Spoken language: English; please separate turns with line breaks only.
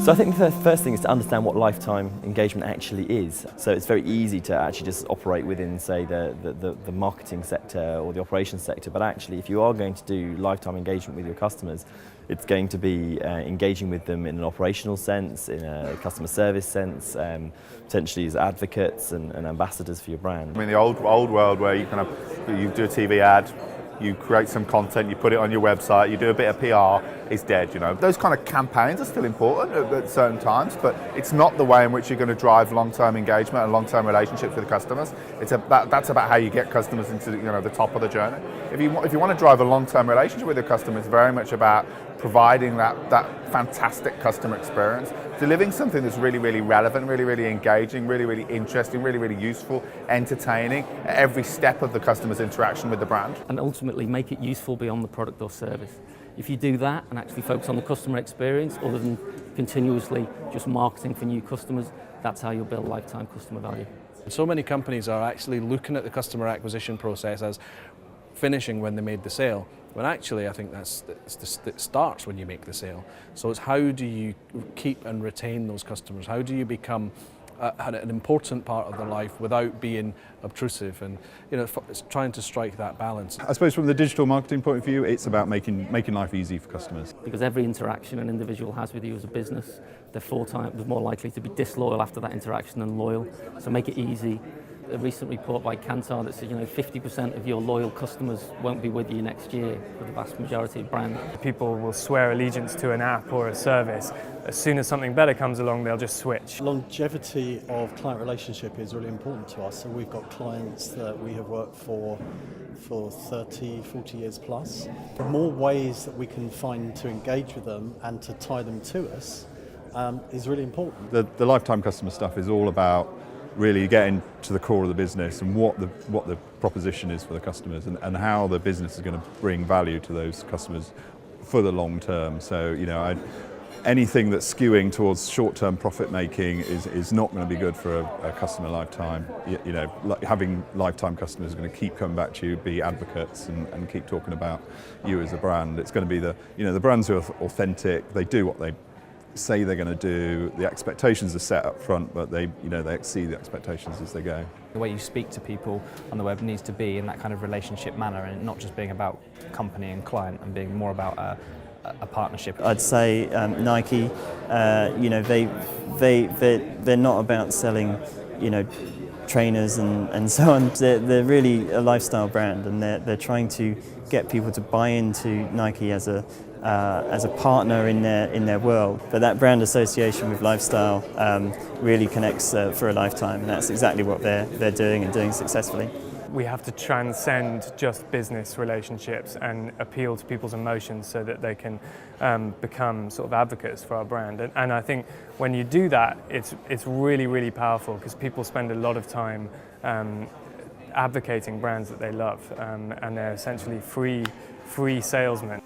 So I think the first thing is to understand what lifetime engagement actually is. So it's very easy to actually just operate within, say, the marketing sector or the operations sector, but actually if you are going to do lifetime engagement with your customers, it's going to be engaging with them in an operational sense, in a customer service sense, potentially as advocates and ambassadors for your brand.
I mean, the old world where you do a TV ad, you create some content, you put it on your website, you do a bit of PR, is dead, you know. Those kind of campaigns are still important at certain times, but it's not the way in which you're going to drive long-term engagement and long-term relationships with customers. That's about how you get customers into the top of the journey. If you want to drive a long-term relationship with your customer, it's very much about providing that fantastic customer experience, delivering something that's really, really relevant, really, really engaging, really, really interesting, really, really useful, entertaining at every step of the customer's interaction with the brand.
And ultimately make it useful beyond the product or service. If you do that and actually focus on the customer experience other than continuously just marketing for new customers, that's how you'll build lifetime customer value.
So many companies are actually looking at the customer acquisition process as finishing when they made the sale, when actually I think it starts when you make the sale. So it's how do you keep and retain those customers? How do you become an important part of their life without being obtrusive, and it's trying to strike that balance.
I suppose from the digital marketing point of view, it's about making life easy for customers.
Because every interaction an individual has with you as a business, they're more likely to be disloyal after that interaction than loyal. So make it easy. A recent report by Kantar that says 50% of your loyal customers won't be with you next year for the vast majority of brands.
People will swear allegiance to an app or a service. As soon as something better comes along, they'll just switch.
Longevity of client relationship is really important to us. So we've got clients that we have worked for 30, 40 years plus. The more ways that we can find to engage with them and to tie them to us is really important.
The lifetime customer stuff is all about really getting to the core of the business and what the proposition is for the customers and how the business is going to bring value to those customers for the long term. So anything that's skewing towards short-term profit making is not going to be good for a customer lifetime. Having lifetime customers are going to keep coming back to you, be advocates and keep talking about you as a brand. It's going to be the brands who are authentic. They do what they say they're going to do. The expectations are set up front, but they exceed the expectations as they go.
The way you speak to people on the web needs to be in that kind of relationship manner, and not just being about company and client, and being more about a partnership.
I'd say Nike, they're not about selling, trainers and so on. They're really a lifestyle brand, and they're trying to get people to buy into Nike as a partner in their world. But that brand association with lifestyle really connects for a lifetime, and that's exactly what they're doing and doing successfully.
We have to transcend just business relationships and appeal to people's emotions so that they can become sort of advocates for our brand. And I think when you do that, it's really, really powerful, because people spend a lot of time advocating brands that they love, and they're essentially free salesmen.